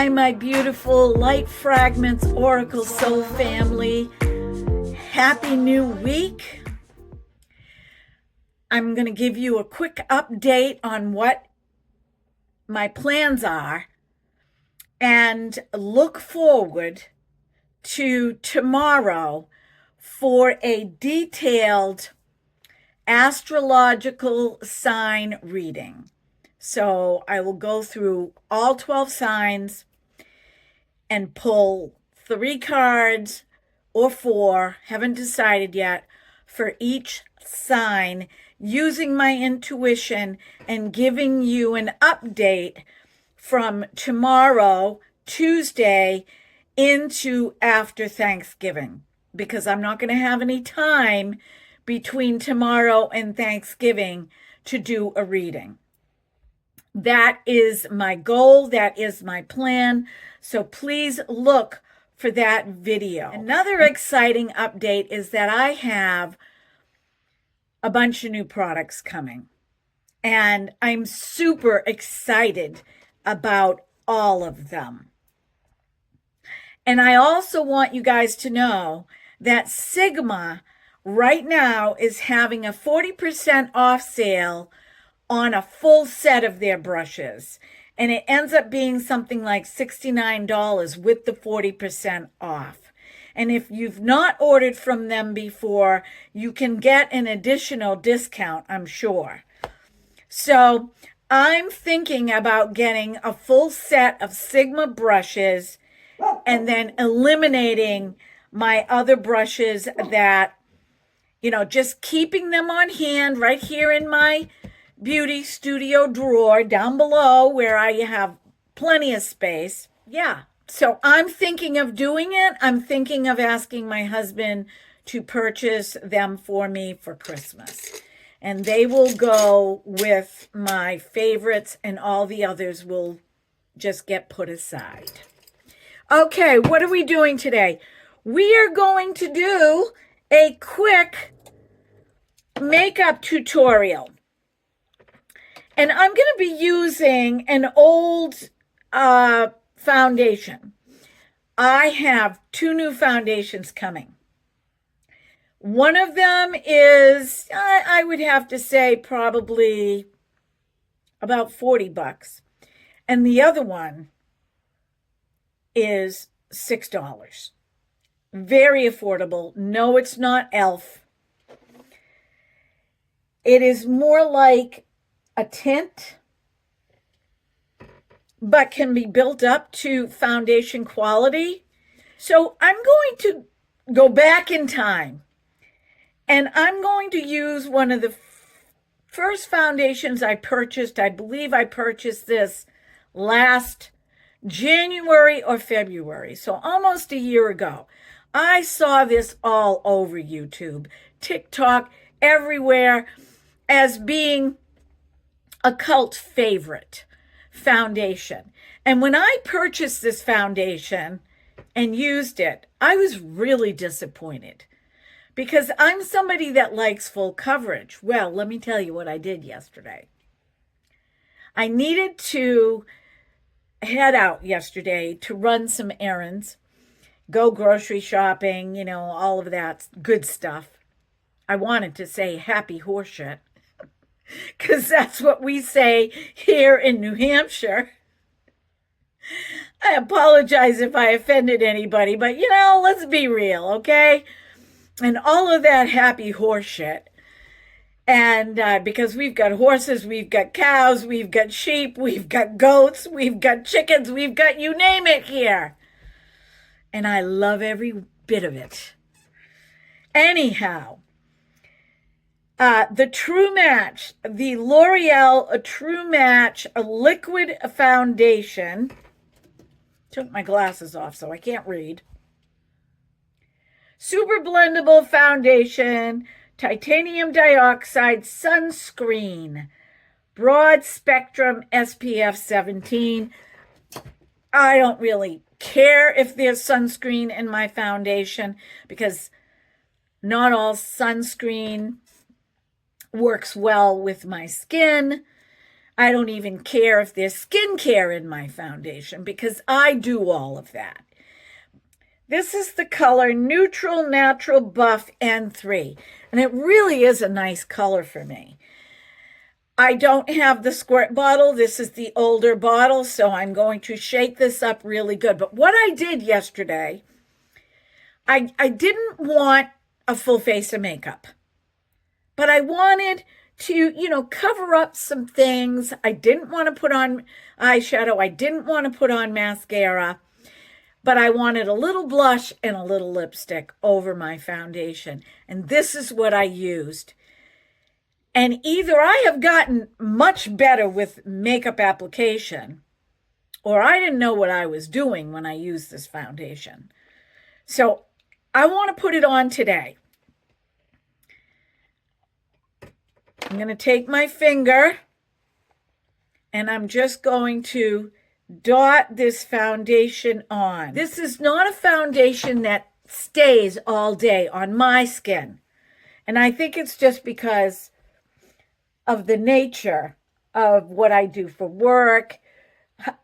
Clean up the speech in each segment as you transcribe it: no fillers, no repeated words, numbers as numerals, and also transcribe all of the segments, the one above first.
Hi, my beautiful Light Fragments Oracle Soul family. Happy new week. I'm going to give you a quick update on what my plans are and look forward to tomorrow for a detailed astrological sign reading. So I will go through all 12 signs and pull 3 cards or 4, haven't decided yet, for each sign, using my intuition and giving you an update from tomorrow, Tuesday, into after Thanksgiving, because I'm not going to have any time between tomorrow and Thanksgiving to do a reading. That is my goal. That is my plan. So please look for that video. Another exciting update is that I have a bunch of new products coming, and I'm super excited about all of them. And I also want you guys to know that Sigma right now is having a 40% off sale on a full set of their brushes, and it ends up being something like $69 with the 40% off. And if you've not ordered from them before, you can get an additional discount, I'm sure. So I'm thinking about getting a full set of Sigma brushes and then eliminating my other brushes that, just keeping them on hand right here in my beauty studio drawer down below where I have plenty of space. Yeah. So I'm thinking of doing it. I'm thinking of asking my husband to purchase them for me for Christmas. And they will go with my favorites, and all the others will just get put aside. Okay, what are we doing today? We are going to do a quick makeup tutorial. And I'm going to be using an old foundation. I have 2 new foundations coming. One of them is, I would have to say, probably about $40. And the other one is $6. Very affordable. No, it's not e.l.f. It is more like a tint, but can be built up to foundation quality. So I'm going to go back in time, and I'm going to use one of the first foundations I purchased. I believe I purchased this last January or February, so almost a year ago. I saw this all over YouTube, TikTok, everywhere, as being a cult favorite foundation. And when I purchased this foundation and used it, I was really disappointed, because I'm somebody that likes full coverage. Well, let me tell you what I did yesterday. I needed to head out yesterday to run some errands, go grocery shopping, all of that good stuff. I wanted to say happy horseshit, because that's what we say here in New Hampshire. I apologize if I offended anybody, but let's be real, okay? And all of that happy horse shit. And because we've got horses, we've got cows, we've got sheep, we've got goats, we've got chickens, we've got you name it here. And I love every bit of it. Anyhow, the True Match, the L'Oreal True Match Liquid Foundation. Took my glasses off so I can't read. Super blendable foundation, titanium dioxide sunscreen, broad spectrum SPF 17. I don't really care if there's sunscreen in my foundation, because not all sunscreen works well with my skin. I don't even care if there's skincare in my foundation because I do all of that. This is the color Neutral Natural Buff N3, and it really is a nice color for me. I don't have the squirt bottle. This is the older bottle, so I'm going to shake this up really good. But what I did yesterday, I didn't want a full face of makeup, but I wanted to, cover up some things. I didn't want to put on eyeshadow. I didn't want to put on mascara, but I wanted a little blush and a little lipstick over my foundation. And this is what I used. And either I have gotten much better with makeup application, or I didn't know what I was doing when I used this foundation. So I want to put it on today. I'm going to take my finger and I'm just going to dot this foundation on. This is not a foundation that stays all day on my skin. And I think it's just because of the nature of what I do for work,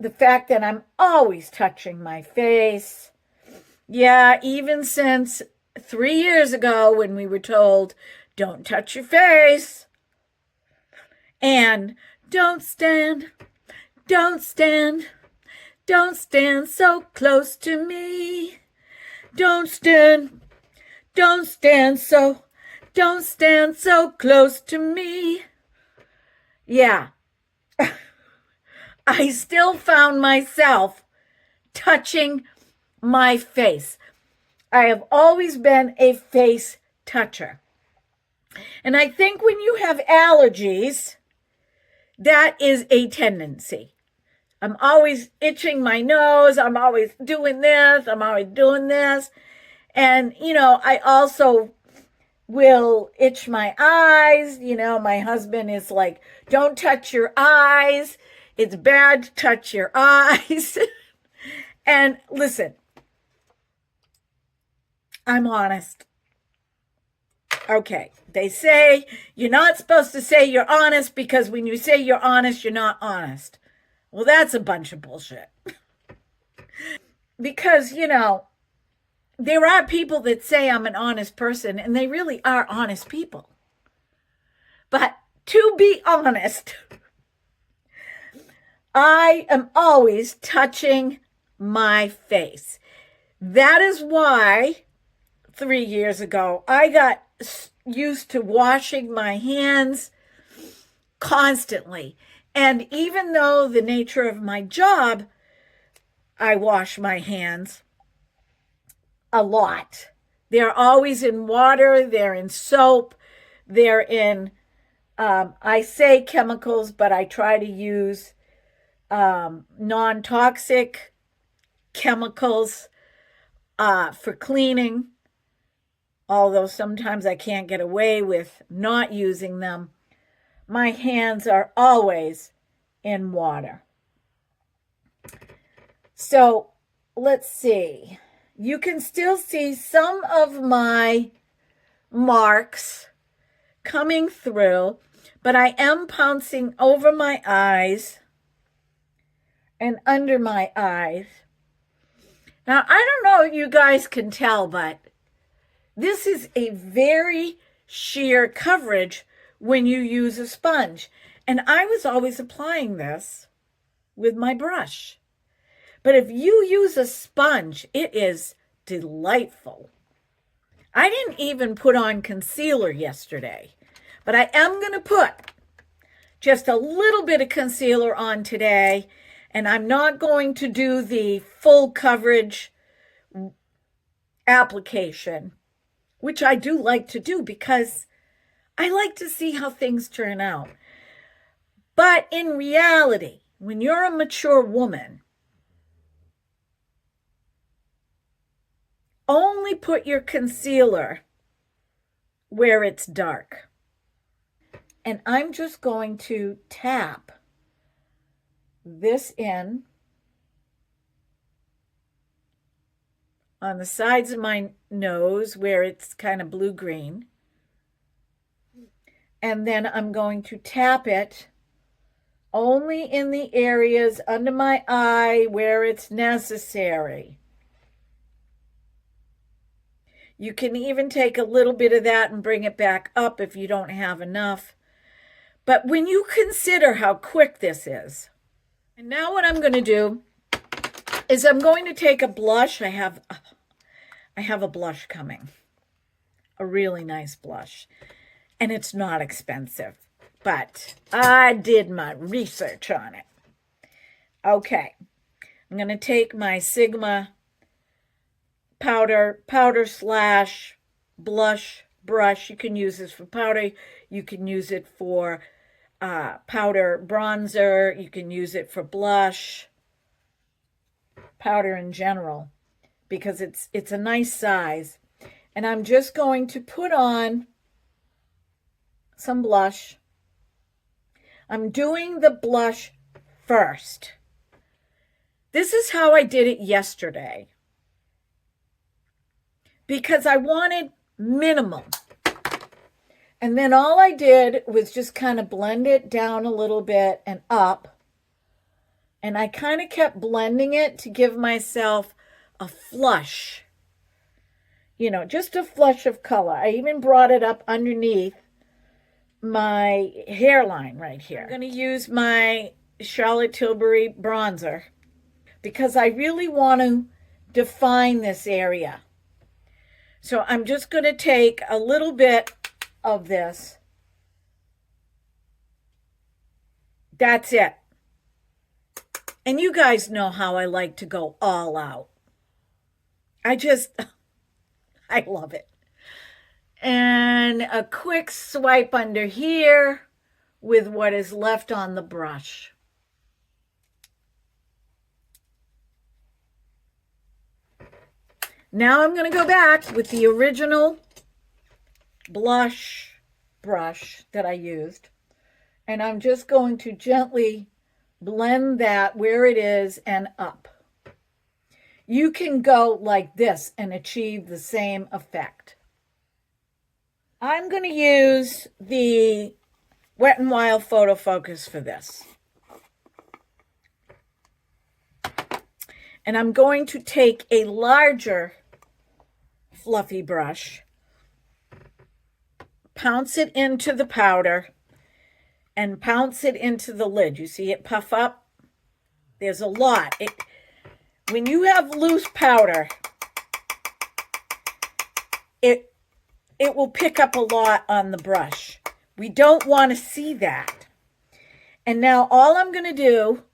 the fact that I'm always touching my face. Yeah, even since 3 years ago when we were told, don't touch your face. And don't stand so close to me. Don't stand so close to me. Yeah, I still found myself touching my face. I have always been a face toucher. And I think when you have allergies, that is a tendency. I'm always itching my nose. I'm always doing this. I'm always doing this. And, I also will itch my eyes. My husband is like, don't touch your eyes. It's bad to touch your eyes. And listen, I'm honest. Okay, they say you're not supposed to say you're honest because when you say you're honest, you're not honest. Well, that's a bunch of bullshit. Because, there are people that say I'm an honest person, and they really are honest people. But to be honest, I am always touching my face. That is why 3 years ago, I got used to washing my hands constantly. And even though the nature of my job, I wash my hands a lot. They're always in water, they're in soap, they're in, I say chemicals, but I try to use non-toxic chemicals for cleaning, although sometimes I can't get away with not using them. My hands are always in water. So let's see. You can still see some of my marks coming through, but I am pouncing over my eyes and under my eyes. Now, I don't know if you guys can tell, but this is a very sheer coverage when you use a sponge. And I was always applying this with my brush. But if you use a sponge, it is delightful. I didn't even put on concealer yesterday, but I am going to put just a little bit of concealer on today, and I'm not going to do the full coverage application, which I do like to do because I like to see how things turn out. But in reality, when you're a mature woman, only put your concealer where it's dark. And I'm just going to tap this in on the sides of my nose where it's kind of blue-green. And then I'm going to tap it only in the areas under my eye where it's necessary. You can even take a little bit of that and bring it back up if you don't have enough. But when you consider how quick this is, and now what I'm going to do is I'm going to take a blush. I have a blush coming, a really nice blush, and it's not expensive, but I did my research on it. Okay, I'm going to take my Sigma powder slash blush brush. You can use this for powder. You can use it for powder bronzer. You can use it for blush, powder in general, because it's a nice size. And I'm just going to put on some blush. I'm doing the blush first. This is how I did it yesterday, because I wanted minimal. And then all I did was just kind of blend it down a little bit and up. And I kind of kept blending it to give myself a flush, you know, just a flush of color. I even brought it up underneath my hairline right here. I'm going to use my Charlotte Tilbury bronzer because I really want to define this area. So I'm just going to take a little bit of this. That's it. And you guys know how I like to go all out. I love it. And a quick swipe under here with what is left on the brush. Now I'm going to go back with the original blush brush that I used, and I'm just going to gently blend that where it is and up. You can go like this and achieve the same effect. I'm going to use the Wet n Wild Photo Focus for this. And I'm going to take a larger fluffy brush, pounce it into the powder, and pounce it into the lid. You see it puff up? There's a lot. When you have loose powder, it will pick up a lot on the brush. We don't want to see that. And now all I'm going to do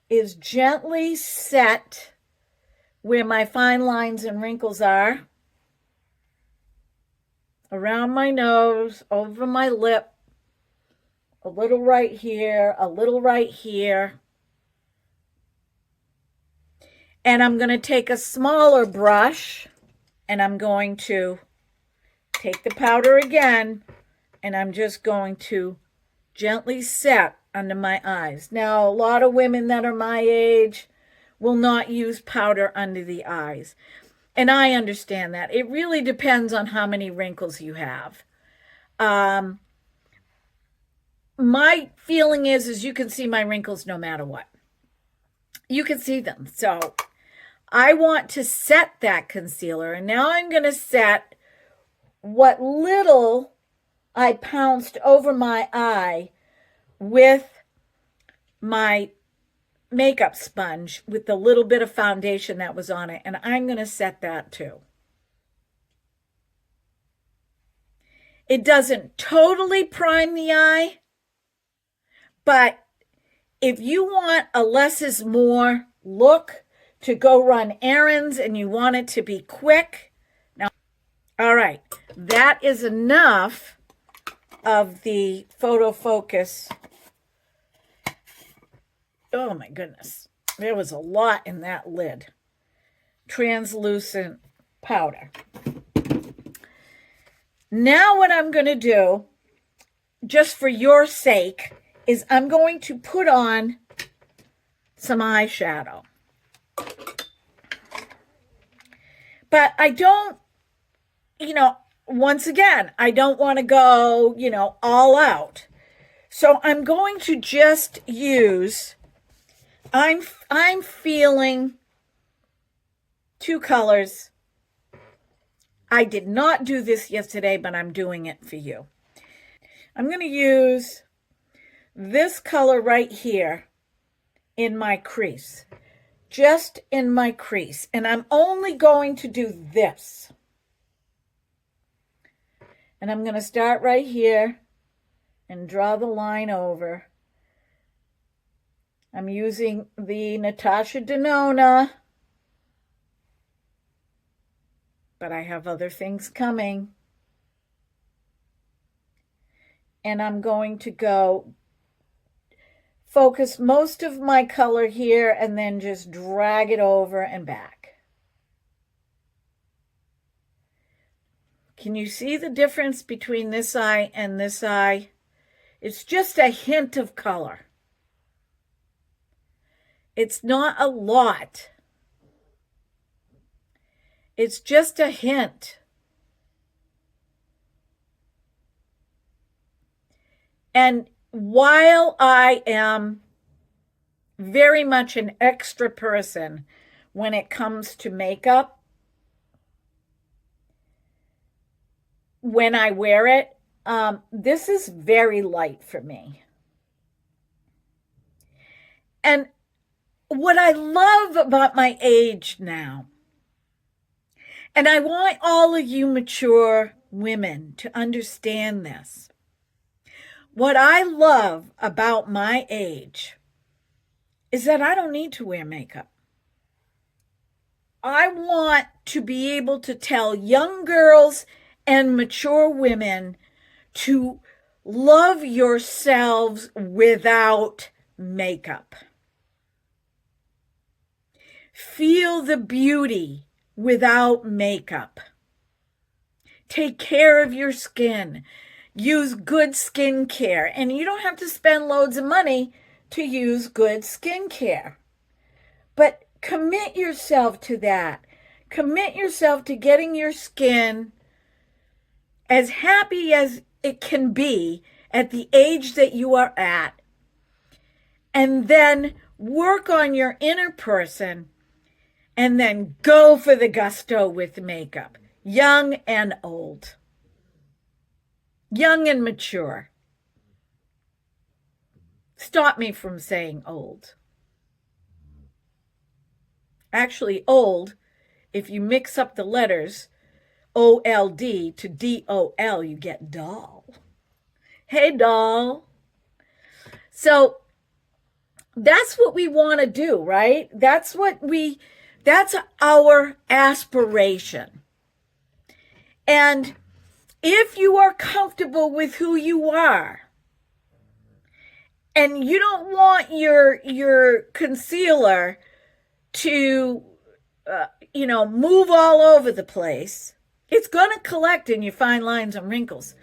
is gently set where my fine lines and wrinkles are, around my nose, over my lip, a little right here, a little right here. And I'm going to take a smaller brush, and I'm going to take the powder again, and I'm just going to gently set under my eyes. Now, a lot of women that are my age will not use powder under the eyes. And I understand that. It really depends on how many wrinkles you have. My feeling is you can see my wrinkles no matter what. You can see them. So I want to set that concealer. And now I'm going to set what little I pounced over my eye with my makeup sponge with the little bit of foundation that was on it. And I'm going to set that too. It doesn't totally prime the eye, but if you want a less is more look to go run errands and you want it to be quick. Now, all right, that is enough of the photo focus. Oh my goodness, there was a lot in that lid. Translucent powder. Now what I'm going to do, just for your sake, is I'm going to put on some eyeshadow. But I don't, once again, I don't want to go, all out. So I'm going to just use, I'm feeling two colors. I did not do this yesterday, but I'm doing it for you. I'm going to use this color right here in my crease, just in my crease. And I'm only going to do this. And I'm going to start right here and draw the line over. I'm using the Natasha Denona, but I have other things coming. And I'm going to go focus most of my color here and then just drag it over and back. Can you see the difference between this eye and this eye? It's just a hint of color. It's not a lot. It's just a hint. And while I am very much an extra person when it comes to makeup, when I wear it, this is very light for me. And what I love about my age now, and I want all of you mature women to understand this. What I love about my age is that I don't need to wear makeup. I want to be able to tell young girls and mature women to love yourselves without makeup. Feel the beauty without makeup. Take care of your skin. Use good skincare. And you don't have to spend loads of money to use good skincare. But commit yourself to that. Commit yourself to getting your skin as happy as it can be at the age that you are at. And then work on your inner person. And then go for the gusto with makeup. Young and old. Young and mature. Stop me from saying old. Actually, old, if you mix up the letters O-L-D to D-O-L, you get doll. Hey, doll. So that's what we want to do, right? That's our aspiration. And if you are comfortable with who you are, and you don't want your concealer to, move all over the place, it's going to collect in your fine lines and wrinkles.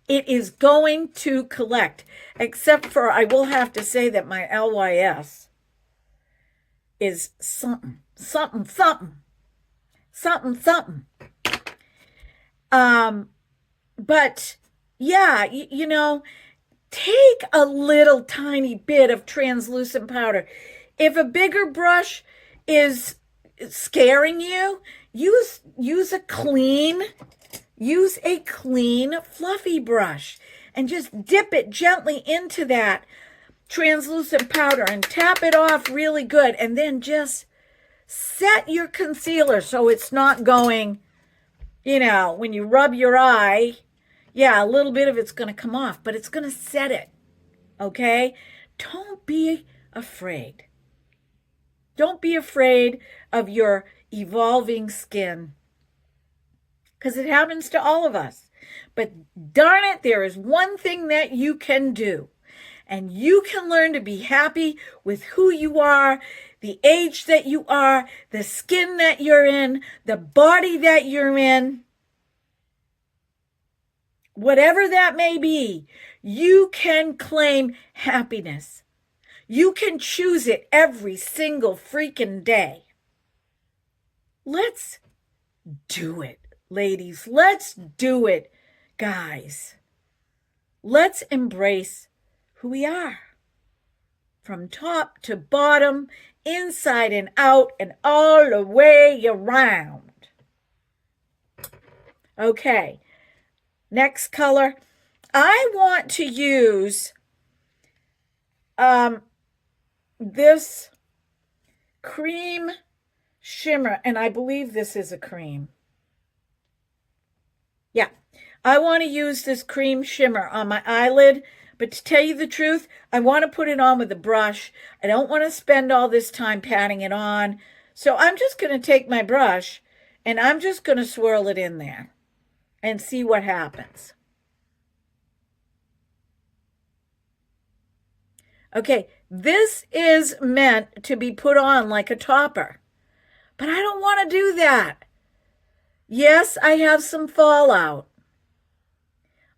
It is going to collect, except for, I will have to say that my LYS is something. But yeah, take a little tiny bit of translucent powder. If a bigger brush is scaring you, use a clean fluffy brush and just dip it gently into that translucent powder and tap it off really good, and then just set your concealer so it's not going, when you rub your eye, a little bit of it's going to come off, but it's going to set it, okay? Don't be afraid. Don't be afraid of your evolving skin, because it happens to all of us. But darn it, there is one thing that you can do. And you can learn to be happy with who you are, the age that you are, the skin that you're in, the body that you're in. Whatever that may be, you can claim happiness. You can choose it every single freaking day. Let's do it, ladies. Let's do it, guys. Let's embrace who we are. From top to bottom, inside and out, and all the way around. Okay, next color. I want to use this cream shimmer, and I believe this is a cream. Yeah, I want to use this cream shimmer on my eyelid, but to tell you the truth, I want to put it on with a brush. I don't want to spend all this time patting it on. So I'm just going to take my brush and I'm just going to swirl it in there and see what happens. Okay, this is meant to be put on like a topper, but I don't want to do that. Yes, I have some fallout.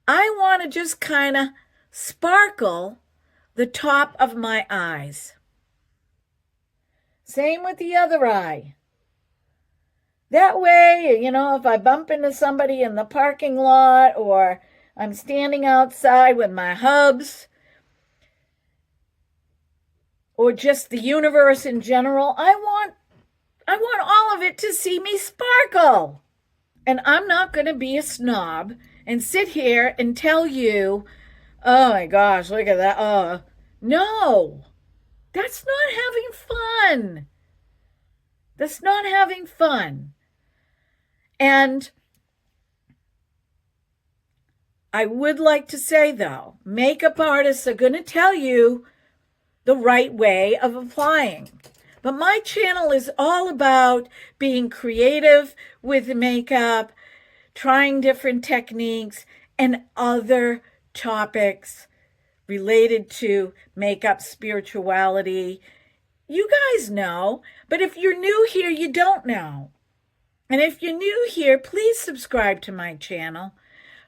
I want to just kind of sparkle the top of my eyes. Same with the other eye. That way, you know, if I bump into somebody in the parking lot or I'm standing outside with my hubs or just the universe in general, I want all of it to see me sparkle. And I'm not going to be a snob and sit here and tell you, oh my gosh, look at that. No, that's not having fun. That's not having fun. And I would like to say, though, makeup artists are going to tell you the right way of applying. But my channel is all about being creative with makeup, trying different techniques, and other topics related to makeup, spirituality. You guys know, but if you're new here, you don't know. And if you're new here, please subscribe to my channel.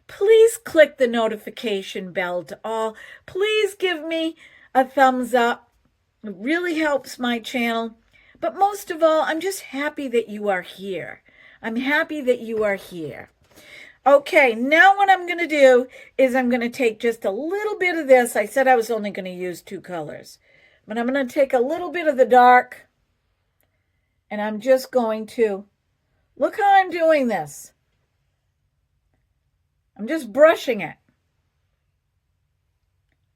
Please click the notification bell to all. Please give me a thumbs up. It really helps my channel. But most of all, I'm just happy that you are here. I'm happy that you are here. Okay, now what I'm going to do is I'm going to take just a little bit of this. I said I was only going to use 2 colors. But I'm going to take a little bit of the dark. And I'm just going to, look how I'm doing this. I'm just brushing it.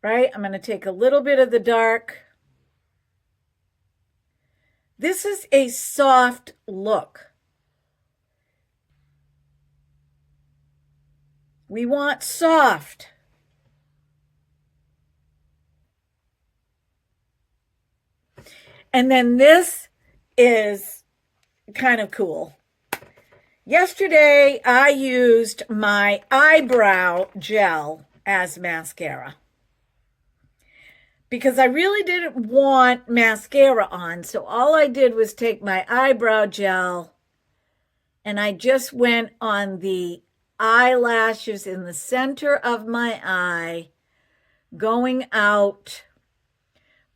Right? I'm going to take a little bit of the dark. This is a soft look. We want soft. And then this is kind of cool. Yesterday, I used my eyebrow gel as mascara because I really didn't want mascara on. So all I did was take my eyebrow gel and I just went on the eyelashes in the center of my eye, going out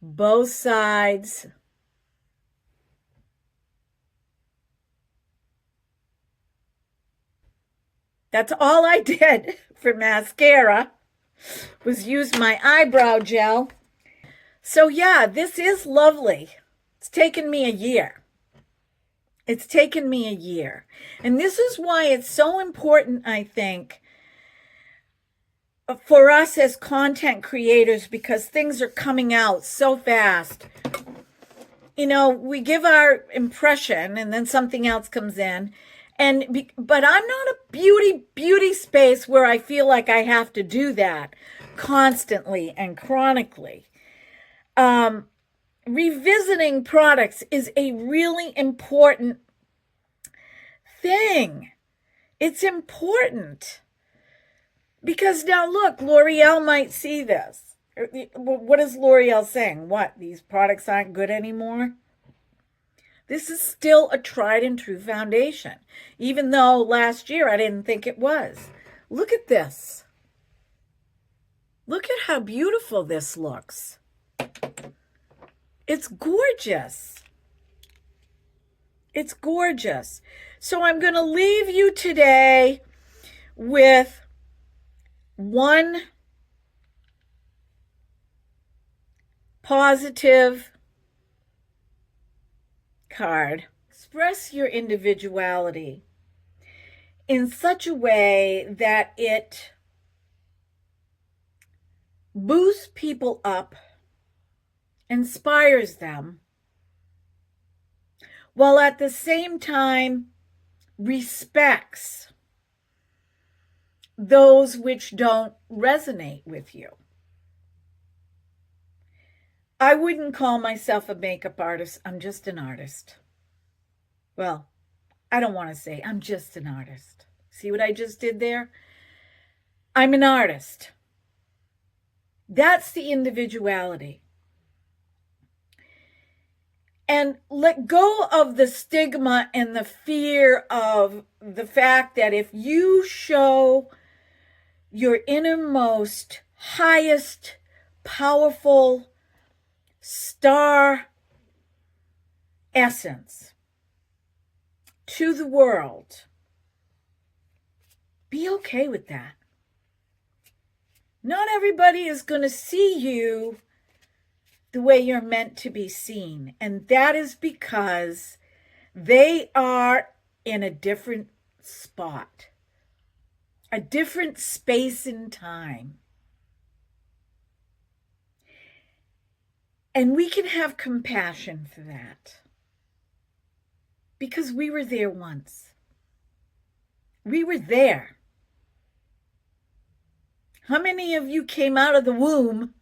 both sides. That's all I did for mascara, was use my eyebrow gel. So yeah, this is lovely. It's taken me a year. It's taken me a year. And this is why it's so important, I think, for us as content creators, because things are coming out so fast. You know, we give our impression and then something else comes in. But I'm not a beauty space where I feel like I have to do that constantly and chronically. Revisiting products is a really important thing. It's important. Because now look, L'Oreal might see this. What is L'Oreal saying? What? These products aren't good anymore? This is still a tried and true foundation, even though last year I didn't think it was. Look at this. Look at how beautiful this looks. It's gorgeous. It's gorgeous. So I'm going to leave you today with one positive card. Express your individuality in such a way that it boosts people up, inspires them, while at the same time respects those which don't resonate with you. I wouldn't call myself a makeup artist. I'm just an artist. Well, I don't want to say I'm just an artist. See what I just did there? I'm an artist. That's the individuality. And let go of the stigma and the fear of the fact that if you show your innermost, highest, powerful star essence to the world, be okay with that. Not everybody is going to see you the way you're meant to be seen. And that is because they are in a different spot, a different space and time. And we can have compassion for that because we were there once. We were there. How many of you came out of the womb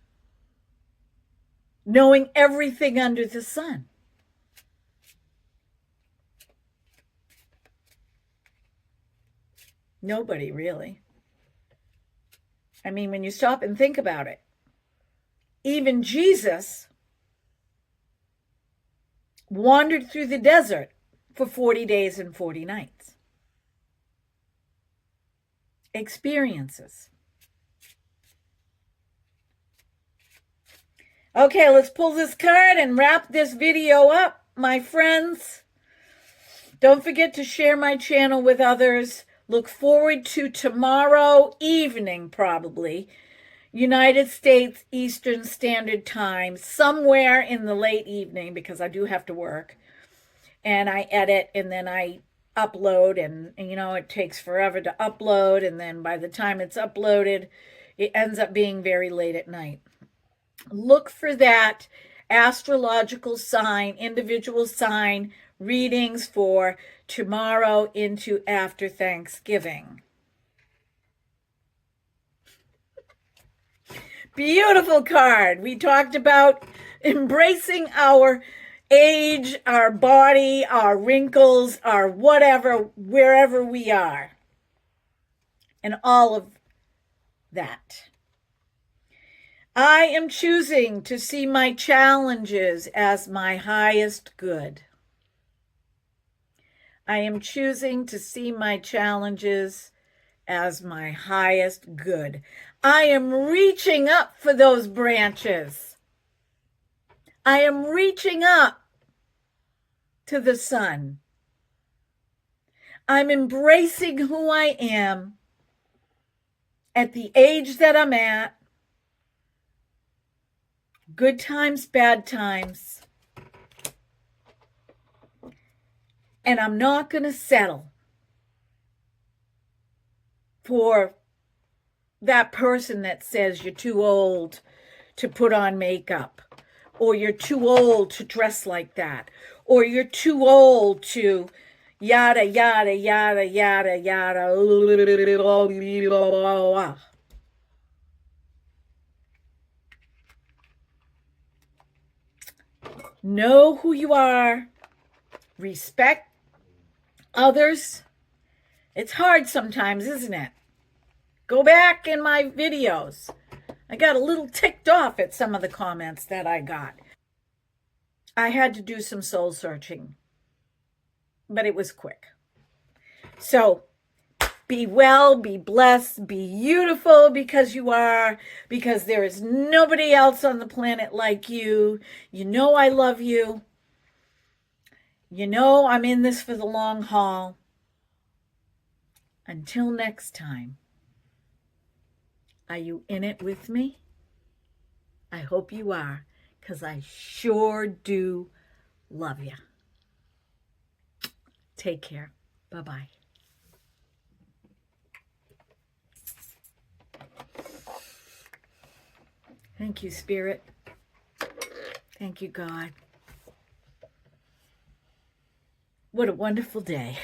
knowing everything under the sun? Nobody, really. I mean, when you stop and think about it, even Jesus wandered through the desert for 40 days and 40 nights. Experiences. Okay, let's pull this card and wrap this video up, my friends. Don't forget to share my channel with others. Look forward to tomorrow evening, probably, United States Eastern Standard Time, somewhere in the late evening, because I do have to work. And I edit and then I upload, and you know, it takes forever to upload. And then by the time it's uploaded, it ends up being very late at night. Look for that astrological sign, individual sign readings for tomorrow into after Thanksgiving. Beautiful card. We talked about embracing our age, our body, our wrinkles, our whatever, wherever we are, and all of that. I am choosing to see my challenges as my highest good. I am choosing to see my challenges as my highest good. I am reaching up for those branches. I am reaching up to the sun. I'm embracing who I am at the age that I'm at. Good times, bad times. And I'm not going to settle for that person that says you're too old to put on makeup, or you're too old to dress like that, or you're too old to yada, yada, yada, yada, yada. Know who you are. Respect others. It's hard sometimes, isn't it? Go back in my videos. I got a little ticked off at some of the comments that I got. I had to do some soul searching, but it was quick. So be well, be blessed, be beautiful because you are, because there is nobody else on the planet like you. You know I love you. You know I'm in this for the long haul. Until next time, are you in it with me? I hope you are, because I sure do love you. Take care. Bye-bye. Thank you, Spirit. Thank you, God. What a wonderful day.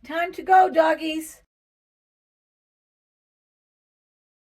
Time to go, doggies.